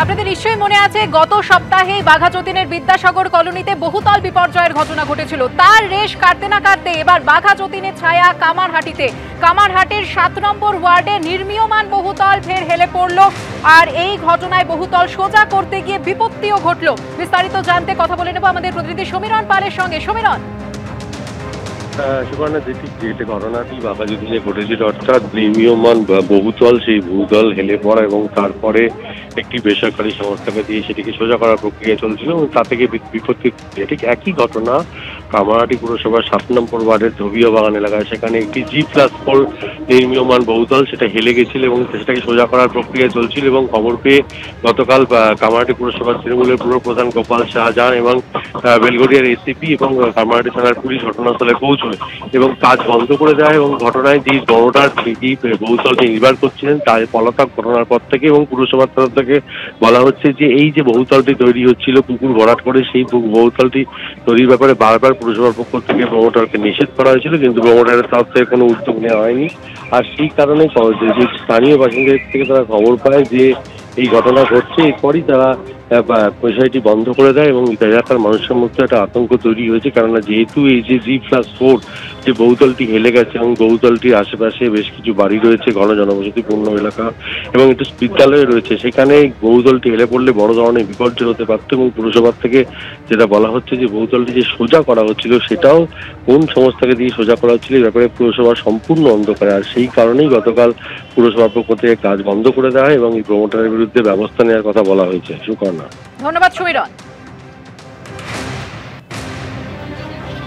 আপনাদের নিশ্চয়ই মনে আছে গত সপ্তাহে বাঘাযতীনের বিদ্যাসাগর কলোনিতে বহুতল বিপর্যয়ের ঘটনা ঘটেছিল। তার রেশ কাটতে না কাটতে এবার বাঘাযতীনের ছায়া কামারহাটিতে। কামারহাটির 7 নম্বর ওয়ার্ডে নির্মীয়মান বহুতল ফের হেলে পড়ল, আর এই ঘটনায় বহুতল সোজা করতে গিয়ে বিপত্তিও ঘটল। বিস্তারিত জানতে কথা বলে নেব আমাদের প্রতিনিধি সমীরণ পালের সঙ্গে। সমীরণ, সুবর্ণা, যে ঘটনাটি বাঘাযতীনে ঘটেছিল, অর্থাৎ নির্মীয়মান বহুতল সেই বহুতল হেলে পড়া এবং তারপরে একটি বেসরকারি সংস্থাকে দিয়ে সেটিকে সোজা করার প্রক্রিয়া চলছিল এবং তা থেকে বিপত্তি, ঠিক একই ঘটনা কামারহাটি পুরসভার 7 নম্বর ওয়ার্ডের ধবিয়া বাগান এলাকায়। সেখানে একটি G+4 নির্মীয়মান বহুতল সেটা হেলে গেছিল এবং সেটাকে সোজা করার প্রক্রিয়া চলছিল এবং খবর পেয়ে গতকাল কামারহাটি পুরসভার তৃণমূলের পুরপ্রধান গোপাল শাহজাহান এবং বেলগড়িয়ার এসিপি এবং কামারহাটি থানার পুলিশ ঘটনাস্থলে পৌঁছয় এবং কাজ বন্ধ করে দেয় এবং ঘটনায় যে বড়টার বহুতলটি নির্মাণ করছিলেন তার পলাতক ঘটনার পর থেকে এবং পুরসভার তরফ থেকে বলা হচ্ছে যে এই যে বহুতলটি তৈরি হচ্ছিল পুকুর ভরাট করে, সেই বহুতলটি তৈরির ব্যাপারে বারবার পুরসভার পক্ষ থেকে প্রমোটারকে নিষেধ করা হয়েছিল, কিন্তু প্রমোটারের তরফ থেকে কোনো উদ্যোগ নেওয়া হয়নি। আর সেই কারণে যে স্থানীয় বাসিন্দাদের থেকে তারা খবর পায় যে এই ঘটনা ঘটছে, এরপরই তারা বিষয়টি বন্ধ করে দেয় এবং এলাকার মানুষের মধ্যে একটা আতঙ্ক তৈরি হয়েছে। কেননা যেহেতু এই যে G+4 যে বহুতলটি হেলে গেছে এবং বহুতলটির আশেপাশে বেশ কিছু বাড়ি রয়েছে, ঘন জনবসতিপূর্ণ এলাকা এবং একটু বিদ্যালয় রয়েছে, সেখানে বহুতলটি হেলে পড়লে বড় ধরনের বিপর্যয় হতে পারত এবং পুরসভার থেকে যেটা বলা হচ্ছে যে বহুতলটি যে সোজা করা হচ্ছিল সেটাও কোন সংস্থাকে দিয়ে সোজা করা হচ্ছিল এই ব্যাপারে পুরসভা সম্পূর্ণ অন্ধকারে। আর সেই কারণেই গতকাল পুরসভার পক্ষ থেকে কাজ বন্ধ করে দেওয়া হয় এবং এই প্রমোটারের বিরুদ্ধে ব্যবস্থা নেওয়ার কথা বলা হয়েছে। সুকর্ণা, ধন্যবাদ সমীরণ।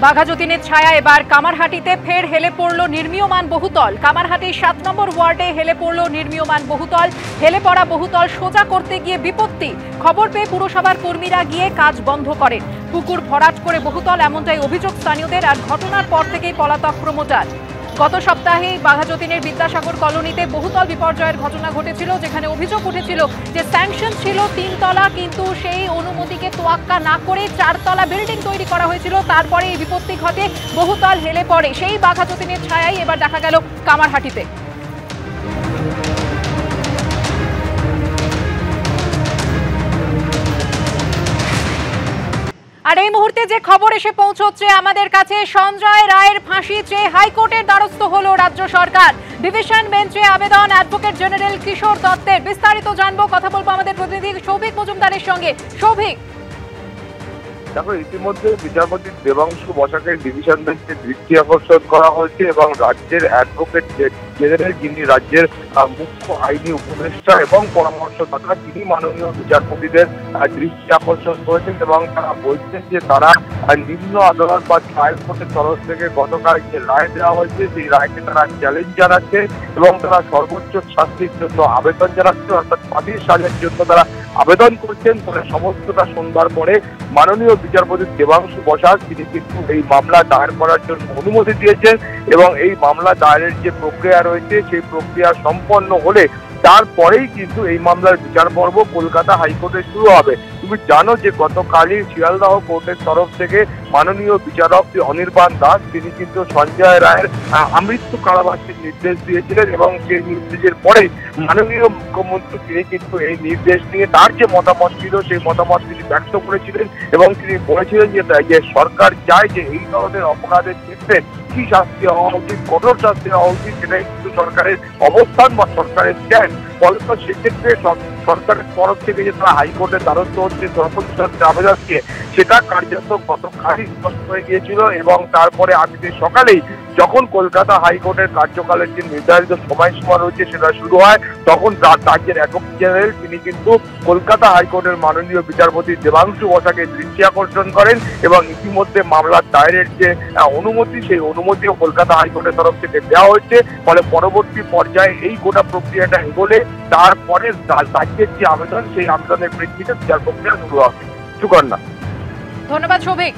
বাঘাযতীনের ছায়া এবার কামারহাটিতে ফের হেলে পড়ল নির্মীয়মান বহুতল। কামারহাটির 7 নম্বর ওয়ার্ডে হেলে পড়ল নির্মীয়মান বহুতল। হেলে পড়া বহুতল সোজা করতে গিয়ে বিপত্তি। খবর পেয়ে পুরসভার কর্মীরা গিয়ে কাজ বন্ধ করেন। পুকুর ভরাট করে বহুতল, এমনটাই অভিযোগ স্থানীয়দের। আর ঘটনার পর থেকেই পলাতক প্রমোটার। গত সপ্তাহে বাঘাযতীনের বিদ্যাসাগর কলোনিতে বহুতল বিপর্যয়ের ঘটনা ঘটেছিল, যেখানে অভিযোগ উঠেছিল যে স্যাংশন ছিল 3 তলা, কিন্তু সেই অনুমতিকে তোয়াক্কা না করে 4 তলা বিল্ডিং তৈরি করা হয়েছিল। তারপরে এই বিপত্তি ঘটে, বহুতল হেলে পড়ে। সেই বাঘাযতীনের ছায়াই এবার দেখা গেল কামারহাটিতে। আর এই মুহূর্তে যে খবর এসে পৌঁছচ্ছে আমাদের কাছে, সঞ্জয় রায়ের ফাঁসি চেয়ে হাইকোর্টের দ্বারস্থ হলো রাজ্য সরকার। ডিভিশন বেঞ্চে আবেদন অ্যাডভোকেট জেনারেল কিশোর দত্তের। বিস্তারিত জানবো, কথা বলবো আমাদের প্রতিনিধি সৌভিক মজুমদারের সঙ্গে। সৌভিক, দেখো, ইতিমধ্যে বিচারপতি দেবাংশু বসাকে ডিভিশন বেঞ্চে দৃষ্টি আকর্ষণ করা হয়েছে এবং রাজ্যের অ্যাডভোকেট জেনারেল, যিনি রাজ্যের মুখ্য আইনি উপদেষ্টা এবং পরামর্শদাতা, তিনি মাননীয় বিচারপতিদের দৃষ্টি আকর্ষণ করেছেন এবং তারা বলছেন যে তারা নিম্ন আদালত বা ট্রায়াল কোর্টের তরফ থেকে গতকাল যে রায় দেওয়া হয়েছে সেই রায়কে তারা চ্যালেঞ্জ জানাচ্ছে এবং তারা সর্বোচ্চ শাস্তির জন্য আবেদন জানাচ্ছে, অর্থাৎ ফাঁসির সাজার জন্য তারা আবেদন করছেন। ফলে সমস্তটা শুনবার পরে মাননীয় বিচারপতি দেবাংশু বসাক তিনি কিন্তু এই মামলা দায়ের করার জন্য অনুমতি দিয়েছেন এবং এই মামলা দায়েরের যে প্রক্রিয়া রয়েছে সেই প্রক্রিয়া সম্পন্ন হলে তারপরেই কিন্তু এই মামলার বিচার পর্ব কলকাতা হাইকোর্টে শুরু হবে। তুমি জানো যে গতকালই শিয়ালদহ কোর্টের তরফ থেকে মাননীয় বিচারক অনির্বাণ দাস তিনি কিন্তু সঞ্জয় রায়ের আমৃত্যু কারাবাসের নির্দেশ দিয়েছিলেন এবং সেই নির্দেশের পরে মাননীয় মুখ্যমন্ত্রী তিনি কিন্তু এই নির্দেশ নিয়ে তার যে মতামত ছিল সেই মতামত তিনি ব্যক্ত করেছিলেন এবং তিনি বলেছিলেন যে সরকার চায় যে এই ধরনের অপরাধের ক্ষেত্রে কি শাস্তি হওয়া উচিত, কঠোর শাস্তি হওয়া উচিত, সেটাই কিন্তু সরকারের অবস্থান বা সরকারের স্ট্যান্ড। ফলে তো সেক্ষেত্রে সরকারের তরফ থেকে যে তারা হাইকোর্টের দ্বারস্থ হচ্ছে সর্বোচ্চ আবেদনকে, সেটা কার্যত গতকালই স্পষ্ট হয়ে গিয়েছিল এবং তারপরে আজকে সকালেই যখন কলকাতা হাইকোর্টের কার্যকালের যে নির্ধারিত সময়সীমা রয়েছে সেটা শুরু হয়, তখন রাজ্যের অ্যাডভোকেট জেনারেল তিনি কিন্তু কলকাতা হাইকোর্টের মাননীয় বিচারপতি দেবাংশু বসাকে দৃষ্টি আকর্ষণ করেন এবং ইতিমধ্যে মামলার দায়েরের যে অনুমতি সেই অনুমতিও কলকাতা হাইকোর্টের তরফ থেকে দেওয়া হয়েছে। ফলে পরবর্তী পর্যায়ে এই গোটা প্রক্রিয়াটা এগোলে তারপরে রাজ্যের যে আবেদন সেই আবেদনের প্রেক্ষিতে বিচার প্রক্রিয়া শুরু হবে। সুকন্যা, ধন্যবাদ সৌভিক।